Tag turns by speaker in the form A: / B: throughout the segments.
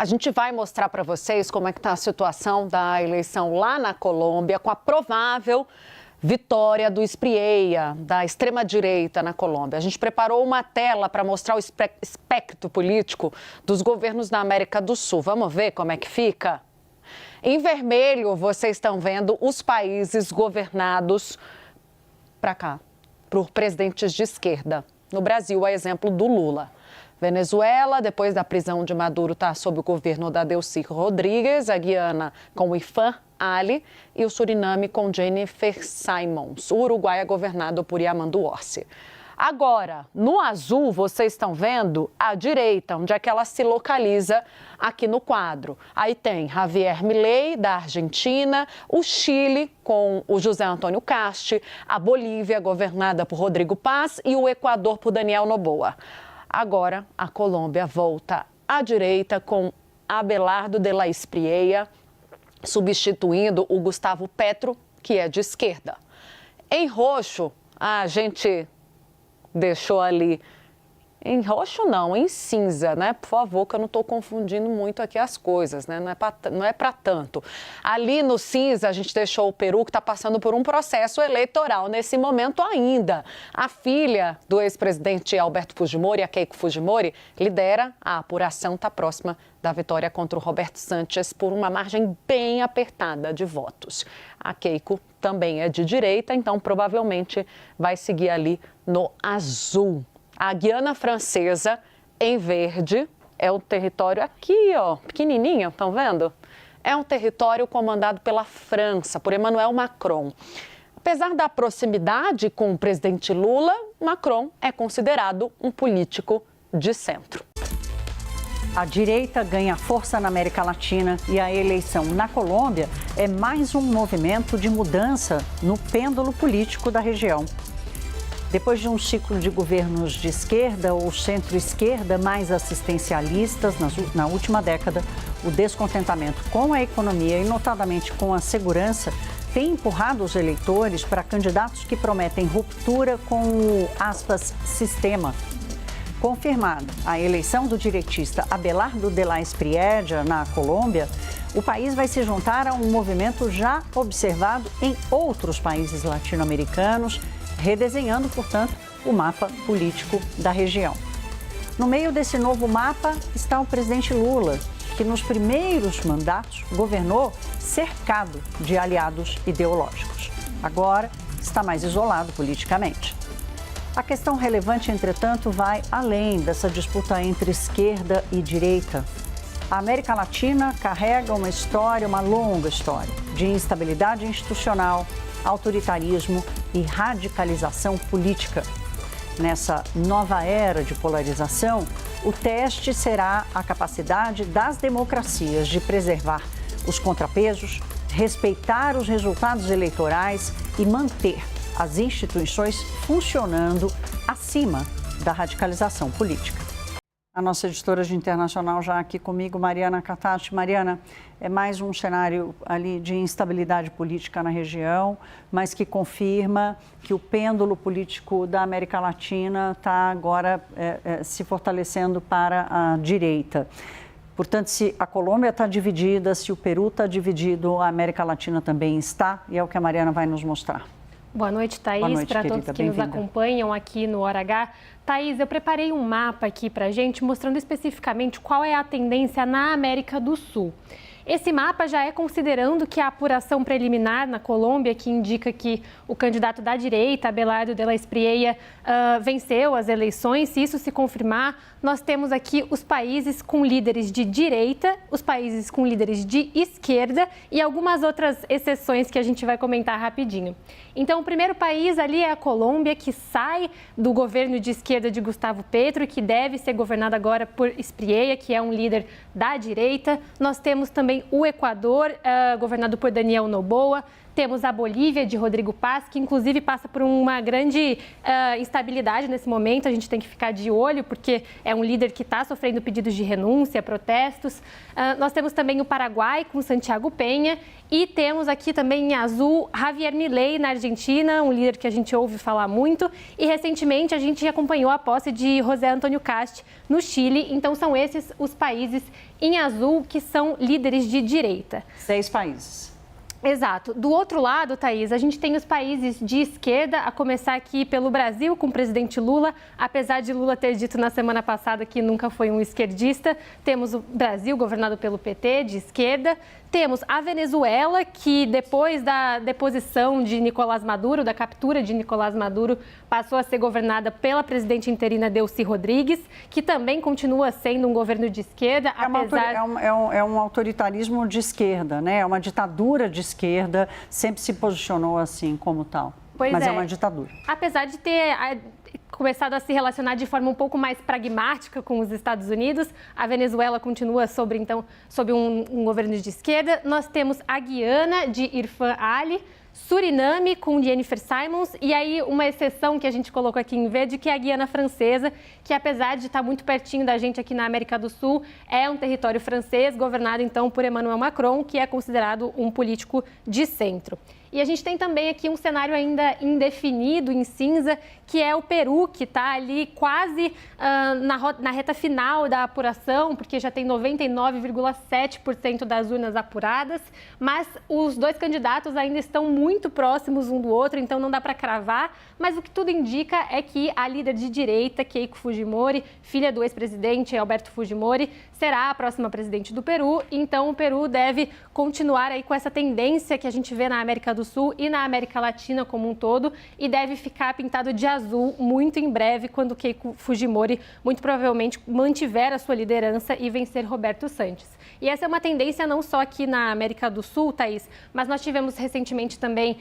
A: A gente vai mostrar para vocês como é que está a situação da eleição lá na Colômbia, com a provável vitória do Espriella, da extrema-direita na Colômbia. A gente preparou uma tela para mostrar o espectro político dos governos da América do Sul. Vamos ver como é que fica? Em vermelho, vocês estão vendo os países governados para cá, por presidentes de esquerda. No Brasil, a exemplo do Lula. Venezuela, depois da prisão de Maduro, está sob o governo da Delcy Rodrigues, a Guiana com o Ifan Ali e o Suriname com Jennifer Simons. O Uruguai é governado por Yamandu Orsi. Agora, no azul, vocês estão vendo a direita, onde é que ela se localiza aqui no quadro. Aí tem Javier Milei, da Argentina, o Chile, com o José Antônio Cast, a Bolívia, governada por Rodrigo Paz, e o Equador, por Daniel Noboa. Agora, a Colômbia volta à direita com Abelardo de la Espriella, substituindo o Gustavo Petro, que é de esquerda. Em roxo, a gente deixou ali, em roxo não, em cinza, né? Por favor, que eu não estou confundindo muito aqui as coisas, né? Não é para tanto. Ali no cinza, a gente deixou o Peru, que está passando por um processo eleitoral nesse momento ainda. A filha do ex-presidente Alberto Fujimori, a Keiko Fujimori, lidera a apuração, está próxima da vitória contra o Roberto Sanches por uma margem bem apertada de votos. A Keiko também é de direita, então provavelmente vai seguir ali no azul. A Guiana Francesa, em verde, é o território aqui, ó, pequenininho, estão vendo? É um território comandado pela França, por Emmanuel Macron. Apesar da proximidade com o presidente Lula, Macron é considerado um político de centro.
B: A direita ganha força na América Latina e a eleição na Colômbia é mais um movimento de mudança no pêndulo político da região. Depois de um ciclo de governos de esquerda ou centro-esquerda mais assistencialistas na última década, o descontentamento com a economia e, notadamente, com a segurança, tem empurrado os eleitores para candidatos que prometem ruptura com o, aspas, sistema. Confirmada a eleição do direitista Abelardo de la Espriella na Colômbia, o país vai se juntar a um movimento já observado em outros países latino-americanos, redesenhando, portanto, o mapa político da região. No meio desse novo mapa está o presidente Lula, que nos primeiros mandatos governou cercado de aliados ideológicos. Agora está mais isolado politicamente. A questão relevante, entretanto, vai além dessa disputa entre esquerda e direita. A América Latina carrega uma longa história de instabilidade institucional, autoritarismo e radicalização política. Nessa nova era de polarização, o teste será a capacidade das democracias de preservar os contrapesos, respeitar os resultados eleitorais e manter as instituições funcionando acima da radicalização política. A nossa editora de internacional já aqui comigo, Mariana Catachi. Mariana, é mais um cenário ali de instabilidade política na região, mas que confirma que o pêndulo político da América Latina está agora se fortalecendo para a direita. Portanto, se a Colômbia está dividida, se o Peru está dividido, a América Latina também está, e é o que a Mariana vai nos mostrar.
C: Boa noite, Thaís, para todos que nos acompanham aqui no Hora H. Thaís, eu preparei um mapa aqui para a gente, mostrando especificamente qual é a tendência na América do Sul. Esse mapa já é considerando que a apuração preliminar na Colômbia, que indica que o candidato da direita, Abelardo de la Espriella, venceu as eleições. Se isso se confirmar, nós temos aqui os países com líderes de direita, os países com líderes de esquerda e algumas outras exceções que a gente vai comentar rapidinho. Então, o primeiro país ali é a Colômbia, que sai do governo de esquerda de Gustavo Petro, que deve ser governado agora por Espriella, que é um líder da direita. Nós temos também o Equador, governado por Daniel Noboa, Temos a Bolívia, de Rodrigo Paz, que inclusive passa por uma grande instabilidade nesse momento. A gente tem que ficar de olho, porque é um líder que está sofrendo pedidos de renúncia, protestos. Nós temos também o Paraguai, com Santiago Peña. E temos aqui também em azul Javier Milei, na Argentina, um líder que a gente ouve falar muito. E recentemente a gente acompanhou a posse de José Antônio Kast no Chile. Então são esses os países em azul que são líderes de direita.
B: 6 países.
C: Exato. Do outro lado, Thaís, a gente tem os países de esquerda, a começar aqui pelo Brasil, com o presidente Lula. Apesar de Lula ter dito na semana passada que nunca foi um esquerdista, temos o Brasil, governado pelo PT, de esquerda. Temos a Venezuela, que depois da deposição de Nicolás Maduro, da captura de Nicolás Maduro, passou a ser governada pela presidente interina Delcy Rodrigues, que também continua sendo um governo de esquerda,
B: É um autoritarismo de esquerda, né? É uma ditadura de esquerda, sempre se posicionou assim como tal. Mas é uma ditadura.
C: Apesar de ter começado a se relacionar de forma um pouco mais pragmática com os Estados Unidos, a Venezuela continua sob um governo de esquerda. Nós temos a Guiana, de Irfan Ali, Suriname, com Jennifer Simons, e aí uma exceção que a gente colocou aqui em verde, que é a Guiana Francesa, que apesar de estar muito pertinho da gente aqui na América do Sul, é um território francês, governado então por Emmanuel Macron, que é considerado um político de centro. E a gente tem também aqui um cenário ainda indefinido, em cinza, que é o Peru, que está ali quase na reta final da apuração, porque já tem 99,7% das urnas apuradas, mas os dois candidatos ainda estão muito próximos um do outro, então não dá para cravar, mas o que tudo indica é que a líder de direita, Keiko Fujimori, filha do ex-presidente Alberto Fujimori, será a próxima presidente do Peru, então o Peru deve continuar aí com essa tendência que a gente vê na América do Sul e na América Latina como um todo, e deve ficar pintado de azul muito em breve, quando Keiko Fujimori muito provavelmente mantiver a sua liderança e vencer Roberto Santos. E essa é uma tendência não só aqui na América do Sul, Thaís, mas nós tivemos recentemente também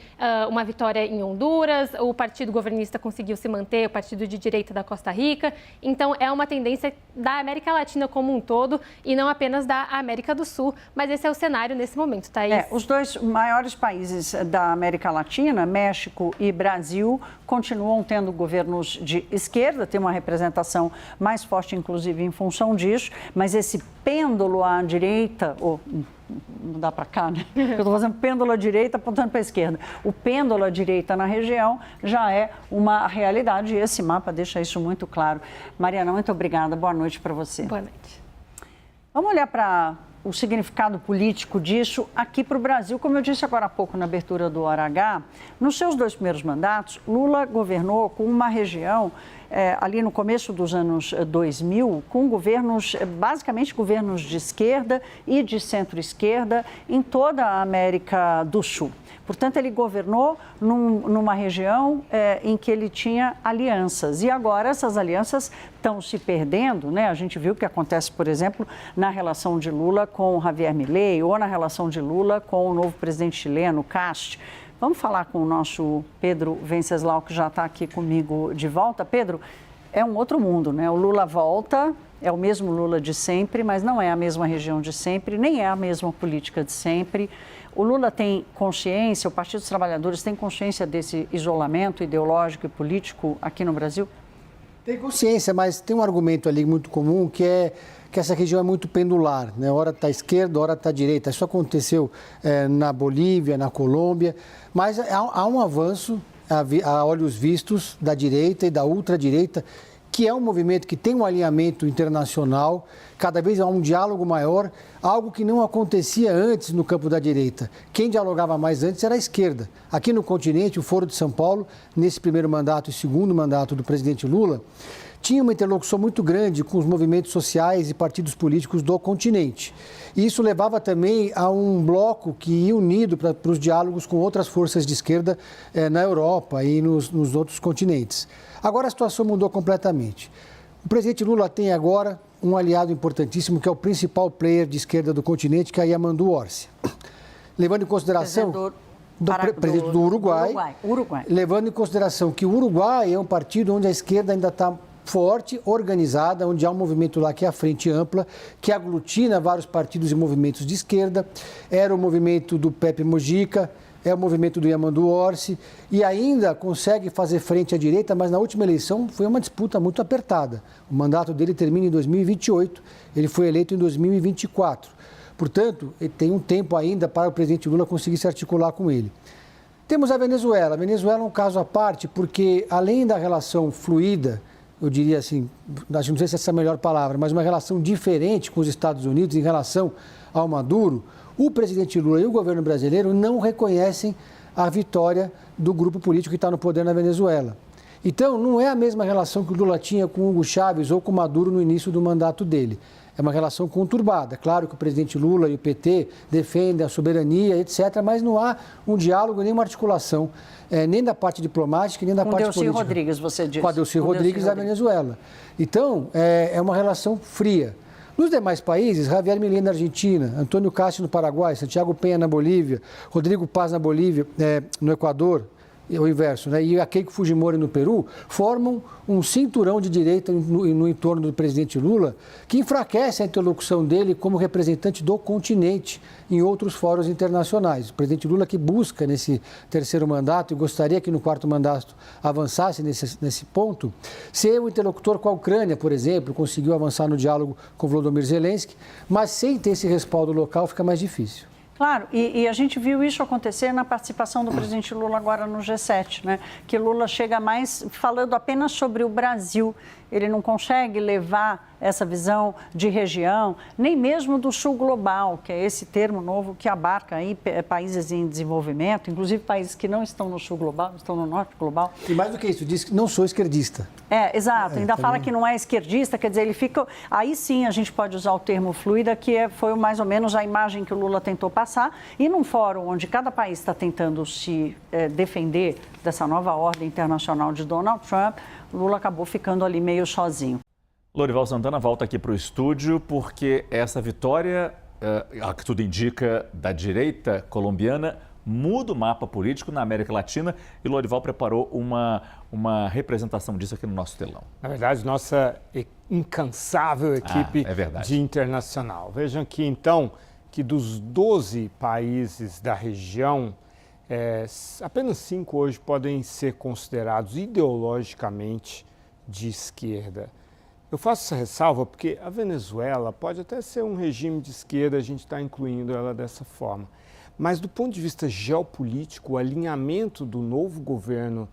C: uma vitória em Honduras, o partido governista conseguiu se manter, o partido de direita da Costa Rica, então é uma tendência da América Latina como um todo e não apenas da América do Sul, mas esse é o cenário nesse momento, Thaís.
B: Os dois maiores países da América Latina, México e Brasil, continuam tendo governos de esquerda, tem uma representação mais forte, inclusive, em função disso, mas esse pêndulo à direita, não dá para cá, né? Eu estou fazendo pêndulo à direita apontando para a esquerda. O pêndulo à direita na região já é uma realidade e esse mapa deixa isso muito claro. Mariana, muito obrigada. Boa noite para você.
C: Boa noite.
B: Vamos olhar para o significado político disso aqui para o Brasil. Como eu disse agora há pouco na abertura do Hora H, nos seus 2 primeiros mandatos, Lula governou com uma região ali no começo dos anos 2000, com governos, basicamente governos de esquerda e de centro-esquerda em toda a América do Sul. Portanto, ele governou numa região em que ele tinha alianças. E agora essas alianças estão se perdendo, né? A gente viu o que acontece, por exemplo, na relação de Lula com Javier Milei ou na relação de Lula com o novo presidente chileno, Kast. Vamos falar com o nosso Pedro Venceslau, que já está aqui comigo de volta. Pedro, é um outro mundo, né? O Lula volta, é o mesmo Lula de sempre, mas não é a mesma região de sempre, nem é a mesma política de sempre. O Lula tem consciência, o Partido dos Trabalhadores tem consciência desse isolamento ideológico e político aqui no Brasil?
D: Tem consciência, mas tem um argumento ali muito comum que é que essa região é muito pendular, né? Hora está à esquerda, hora está à direita. Isso aconteceu na Bolívia, na Colômbia, mas há um avanço a olhos vistos da direita e da ultradireita, que é um movimento que tem um alinhamento internacional, cada vez há um diálogo maior, algo que não acontecia antes no campo da direita. Quem dialogava mais antes era a esquerda. Aqui no continente, o Foro de São Paulo, nesse primeiro mandato e segundo mandato do presidente Lula, tinha uma interlocução muito grande com os movimentos sociais e partidos políticos do continente. E isso levava também a um bloco que ia unido para os diálogos com outras forças de esquerda na Europa e nos outros continentes. Agora a situação mudou completamente. O presidente Lula tem agora um aliado importantíssimo, que é o principal player de esquerda do continente, que é Yamandu Orsi. Levando em consideração... presidente do Uruguai. Levando em consideração que o Uruguai é um partido onde a esquerda ainda está forte, organizada, onde há um movimento lá que é a Frente Ampla, que aglutina vários partidos e movimentos de esquerda. Era o movimento do Pepe Mujica, é o movimento do Yamandu Orsi, e ainda consegue fazer frente à direita, mas na última eleição foi uma disputa muito apertada. O mandato dele termina em 2028, ele foi eleito em 2024. Portanto, ele tem um tempo ainda para o presidente Lula conseguir se articular com ele. Temos a Venezuela. A Venezuela é um caso à parte, porque além da relação fluida, eu diria assim, não sei se essa é a melhor palavra, mas uma relação diferente com os Estados Unidos em relação ao Maduro, o presidente Lula e o governo brasileiro não reconhecem a vitória do grupo político que está no poder na Venezuela. Então, não é a mesma relação que o Lula tinha com o Hugo Chávez ou com o Maduro no início do mandato dele. É uma relação conturbada. Claro que o presidente Lula e o PT defendem a soberania, etc., mas não há um diálogo, nem uma articulação, nem da parte diplomática, nem da parte política.
B: Com Delcy Rodrigues, você disse.
D: Com a Delcy Rodrigues da Venezuela. Então, é uma relação fria. Nos demais países, Javier Milei na Argentina, Antônio Castro no Paraguai, Santiago Peña na Bolívia, Rodrigo Paz na Bolívia, no Equador, o inverso, né? E a Keiko Fujimori no Peru, formam um cinturão de direita no entorno do presidente Lula, que enfraquece a interlocução dele como representante do continente em outros fóruns internacionais. O presidente Lula que busca nesse terceiro mandato, e gostaria que no quarto mandato avançasse nesse ponto, ser o interlocutor com a Ucrânia, por exemplo, conseguiu avançar no diálogo com Volodymyr Zelensky, mas sem ter esse respaldo local fica mais difícil.
B: Claro, e a gente viu isso acontecer na participação do presidente Lula agora no G7, né? Que Lula chega mais falando apenas sobre o Brasil. Ele não consegue levar essa visão de região, nem mesmo do sul global, que é esse termo novo que abarca aí países em desenvolvimento, inclusive países que não estão no sul global, estão no norte global.
D: E mais do que isso, diz que não sou esquerdista.
B: Exato, ainda também fala que não é esquerdista, quer dizer, ele fica... Aí sim a gente pode usar o termo fluida, que foi mais ou menos a imagem que o Lula tentou passar, e num fórum onde cada país está tentando se defender dessa nova ordem internacional de Donald Trump, Lula acabou ficando ali meio sozinho.
E: Lorival Santana volta aqui para o estúdio porque essa vitória, a que tudo indica, da direita colombiana, muda o mapa político na América Latina e Lorival preparou uma representação disso aqui no nosso telão.
F: Na verdade, nossa incansável equipe de internacional. Vejam aqui, então, que dos 12 países da região, apenas 5 hoje podem ser considerados ideologicamente de esquerda. Eu faço essa ressalva porque a Venezuela pode até ser um regime de esquerda, a gente está incluindo ela dessa forma. Mas do ponto de vista geopolítico, o alinhamento do novo governo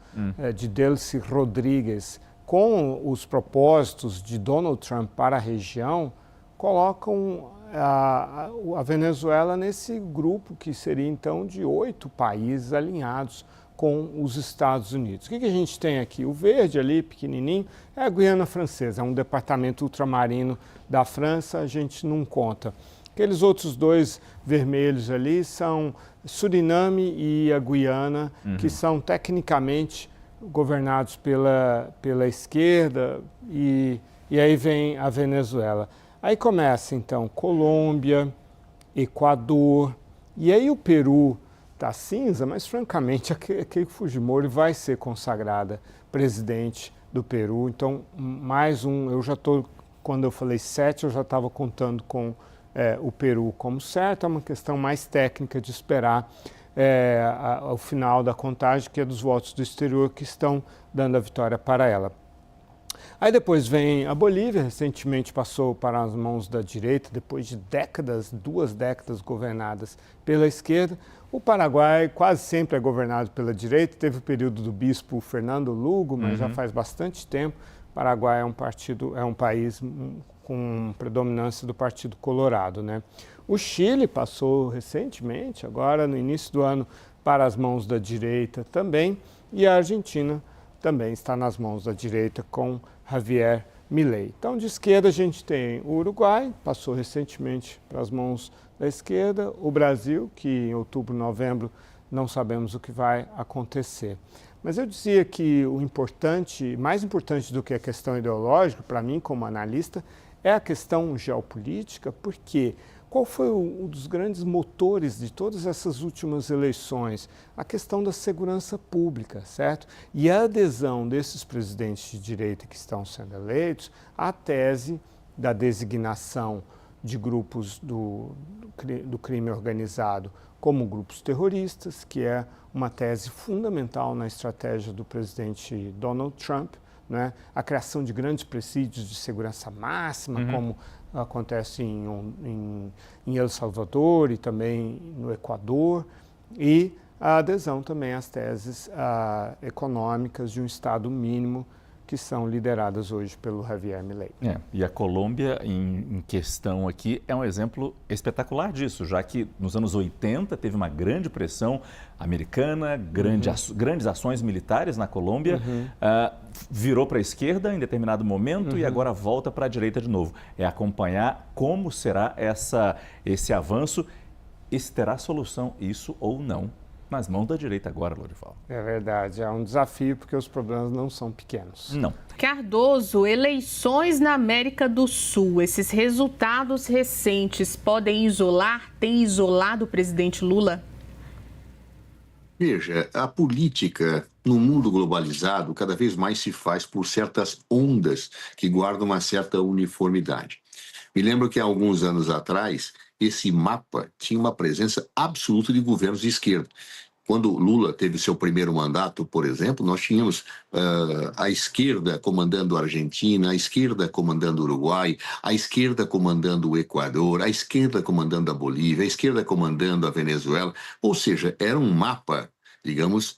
F: de Delcy Rodrigues com os propósitos de Donald Trump para a região colocam a Venezuela nesse grupo que seria então de 8 países alinhados com os Estados Unidos. O que a gente tem aqui? O verde ali, pequenininho, é a Guiana Francesa, é um departamento ultramarino da França, a gente não conta. Aqueles outros 2 vermelhos ali são Suriname e a Guiana, que são tecnicamente governados pela esquerda, e aí vem a Venezuela. Aí começa, então, Colômbia, Equador, e aí o Peru está cinza, mas, francamente, a Keiko Fujimori vai ser consagrada presidente do Peru. Então, mais um, quando eu falei 7, eu já estava contando com o Peru como certo. É uma questão mais técnica de esperar o final da contagem, que é dos votos do exterior que estão dando a vitória para ela. Aí depois vem a Bolívia, recentemente passou para as mãos da direita, depois de 2 décadas governadas pela esquerda. O Paraguai quase sempre é governado pela direita, teve o período do bispo Fernando Lugo, mas já faz bastante tempo. O Paraguai é um país com predominância do Partido Colorado, né? O Chile passou recentemente, agora no início do ano, para as mãos da direita também, e a Argentina também está nas mãos da direita com Javier Milei. Então, de esquerda a gente tem o Uruguai, passou recentemente para as mãos da esquerda, o Brasil, que em outubro, novembro, não sabemos o que vai acontecer. Mas eu dizia que o mais importante do que a questão ideológica, para mim como analista, é a questão geopolítica, porque qual foi um dos grandes motores de todas essas últimas eleições? A questão da segurança pública, certo? E a adesão desses presidentes de direita que estão sendo eleitos à tese da designação de grupos do crime organizado como grupos terroristas, que é uma tese fundamental na estratégia do presidente Donald Trump, né? A criação de grandes presídios de segurança máxima, como acontece em El Salvador e também no Equador, e a adesão também às teses econômicas de um Estado mínimo, que são lideradas hoje pelo Javier Milei.
E: E a Colômbia, em questão aqui, é um exemplo espetacular disso, já que nos anos 80 teve uma grande pressão americana, grandes ações militares na Colômbia, virou para a esquerda em determinado momento e agora volta para a direita de novo. É acompanhar como será esse avanço e se terá solução, isso ou não, nas mãos da direita agora, Lorival.
F: É verdade, é um desafio porque os problemas não são pequenos.
E: Não.
G: Cardoso, eleições na América do Sul. Esses resultados recentes podem tem isolado o presidente Lula?
H: Veja, a política no mundo globalizado cada vez mais se faz por certas ondas que guardam uma certa uniformidade. Me lembro que há alguns anos atrás, esse mapa tinha uma presença absoluta de governos de esquerda. Quando Lula teve seu primeiro mandato, por exemplo, nós tínhamos a esquerda comandando a Argentina, a esquerda comandando o Uruguai, a esquerda comandando o Equador, a esquerda comandando a Bolívia, a esquerda comandando a Venezuela. Ou seja, era um mapa, digamos,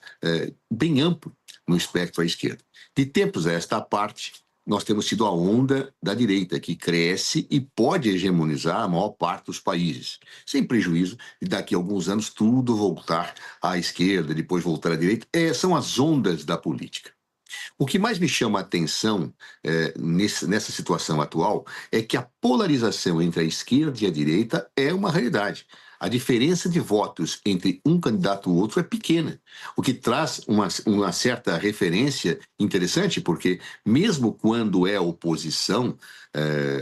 H: bem amplo no espectro à esquerda. De tempos a esta parte, nós temos tido a onda da direita, que cresce e pode hegemonizar a maior parte dos países, sem prejuízo de daqui a alguns anos tudo voltar à esquerda, depois voltar à direita. São as ondas da política. O que mais me chama a atenção nessa situação atual é que a polarização entre a esquerda e a direita é uma realidade. A diferença de votos entre um candidato e o outro é pequena, o que traz uma certa referência interessante, porque mesmo quando é oposição,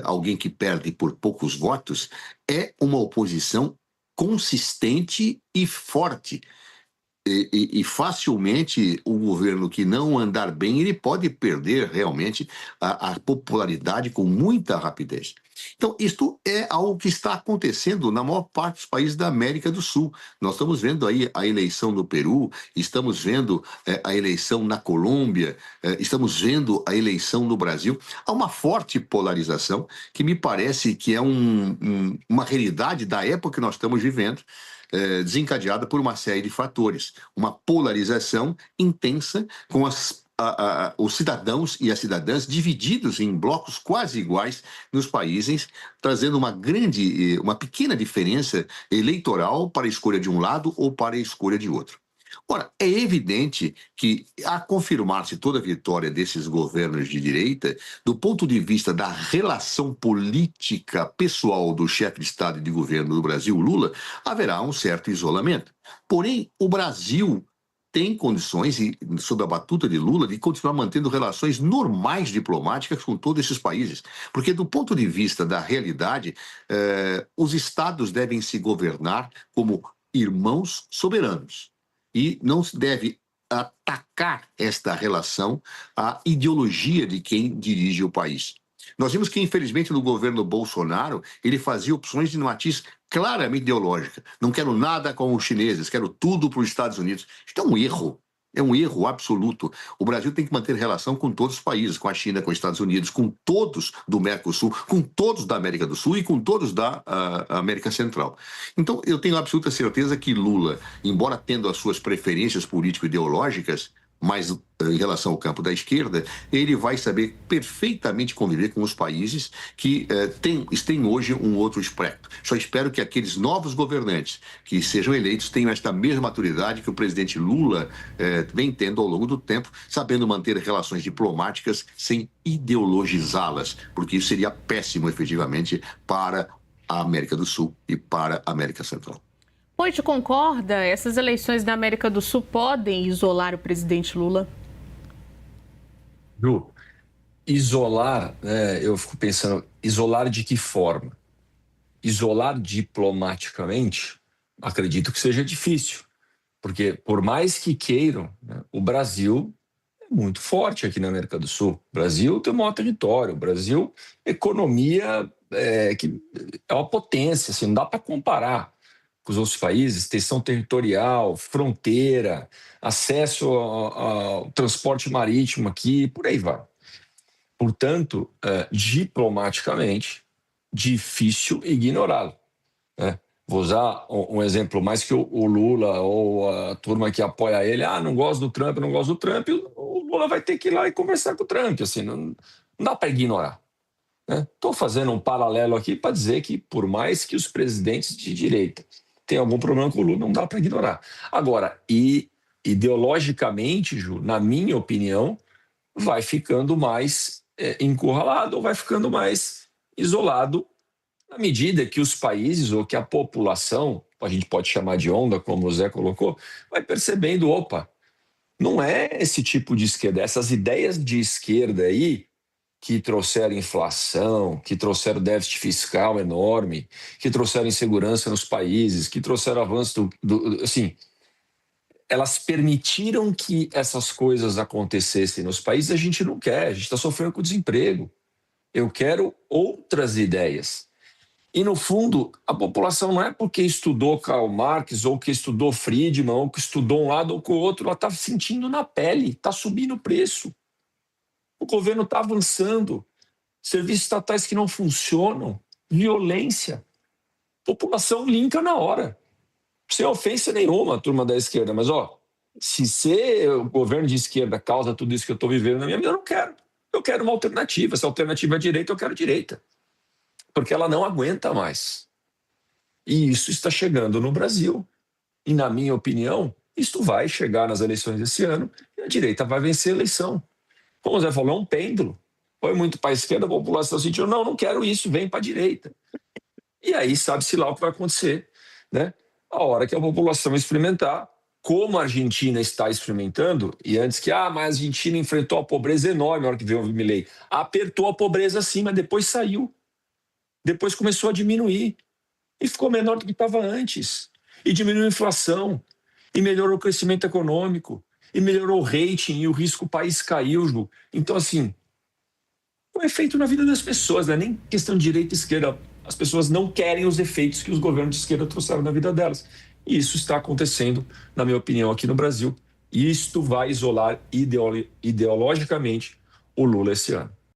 H: alguém que perde por poucos votos, é uma oposição consistente e forte. E facilmente o governo que não andar bem, ele pode perder realmente a popularidade com muita rapidez. Então, isto é algo que está acontecendo na maior parte dos países da América do Sul. Nós estamos vendo aí a eleição no Peru, estamos vendo a eleição na Colômbia, estamos vendo a eleição no Brasil. Há uma forte polarização que me parece que é uma realidade da época que nós estamos vivendo, desencadeada por uma série de fatores. Uma polarização intensa com os cidadãos e as cidadãs divididos em blocos quase iguais nos países, trazendo uma pequena diferença eleitoral para a escolha de um lado ou para a escolha de outro. Ora, é evidente que, a confirmar-se toda a vitória desses governos de direita, do ponto de vista da relação política pessoal do chefe de Estado e de governo do Brasil, Lula, haverá um certo isolamento. Porém, o Brasil tem condições, sob a batuta de Lula, de continuar mantendo relações normais diplomáticas com todos esses países. Porque, do ponto de vista da realidade, os estados devem se governar como irmãos soberanos. E não se deve atacar esta relação à ideologia de quem dirige o país. Nós vimos que, infelizmente, no governo Bolsonaro, ele fazia opções de matiz claramente ideológica. Não quero nada com os chineses, quero tudo para os Estados Unidos. Isto é um erro. É um erro absoluto. O Brasil tem que manter relação com todos os países, com a China, com os Estados Unidos, com todos do Mercosul, com todos da América do Sul e com todos da América Central. Então, eu tenho absoluta certeza que Lula, embora tendo as suas preferências político-ideológicas, mas em relação ao campo da esquerda, ele vai saber perfeitamente conviver com os países que têm hoje um outro espectro. Só espero que aqueles novos governantes que sejam eleitos tenham esta mesma maturidade que o presidente Lula vem tendo ao longo do tempo, sabendo manter relações diplomáticas sem ideologizá-las, porque isso seria péssimo, efetivamente, para a América do Sul e para a América Central.
G: Poit, concorda? Essas eleições da América do Sul podem isolar o presidente Lula?
I: Ju, isolar, eu fico pensando, isolar de que forma? Isolar diplomaticamente, acredito que seja difícil, porque por mais que queiram, o Brasil é muito forte aqui na América do Sul. O Brasil tem o maior território, o Brasil, economia que é uma potência, assim, não dá para comparar com os outros países, extensão territorial, fronteira, acesso ao transporte marítimo aqui, por aí vai. Portanto, diplomaticamente, difícil ignorá-lo, né? Vou usar um exemplo mais que o Lula ou a turma que apoia ele. Não gosto do Trump, não gosto do Trump. O Lula vai ter que ir lá e conversar com o Trump. Assim, não dá para ignorar. Estou fazendo um paralelo aqui para dizer que, por mais que os presidentes de direita tenham algum problema com o Lula, não dá para ignorar. Agora, ideologicamente, Ju, na minha opinião, vai ficando mais encurralado ou vai ficando mais isolado na medida que os países ou que a população, a gente pode chamar de onda, como o Zé colocou, vai percebendo, opa, não é esse tipo de esquerda, essas ideias de esquerda aí que trouxeram inflação, que trouxeram déficit fiscal enorme, que trouxeram insegurança nos países, que trouxeram avanço assim, elas permitiram que essas coisas acontecessem nos países. A gente não quer, a gente está sofrendo com desemprego. Eu quero outras ideias. E, no fundo, a população não é porque estudou Karl Marx ou que estudou Friedman ou que estudou um lado ou com o outro, ela está sentindo na pele, está subindo o preço. O governo está avançando, serviços estatais que não funcionam, violência. População linka na hora. Sem ofensa nenhuma, turma da esquerda, mas, se ser o governo de esquerda causa tudo isso que eu estou vivendo na minha vida, eu não quero. Eu quero uma alternativa. Se a alternativa é direita, eu quero direita. Porque ela não aguenta mais. E isso está chegando no Brasil. E, na minha opinião, isto vai chegar nas eleições desse ano e a direita vai vencer a eleição. Como o Zé falou, é um pêndulo. Foi muito para a esquerda, a população sentiu, não quero isso, vem para a direita. E aí sabe-se lá o que vai acontecer, né? A hora que a população experimentar, como a Argentina está experimentando, e antes que, mas a Argentina enfrentou a pobreza enorme na hora que veio o Milei. Apertou a pobreza sim, mas depois saiu. Depois começou a diminuir. E ficou menor do que estava antes. E diminuiu a inflação. E melhorou o crescimento econômico. E melhorou o rating. E o risco o país caiu, Ju. Então, assim, é um efeito na vida das pessoas, não é nem questão de direita e esquerda. As pessoas não querem os efeitos que os governos de esquerda trouxeram na vida delas. E isso está acontecendo, na minha opinião, aqui no Brasil. E isto vai isolar ideologicamente o Lula esse ano.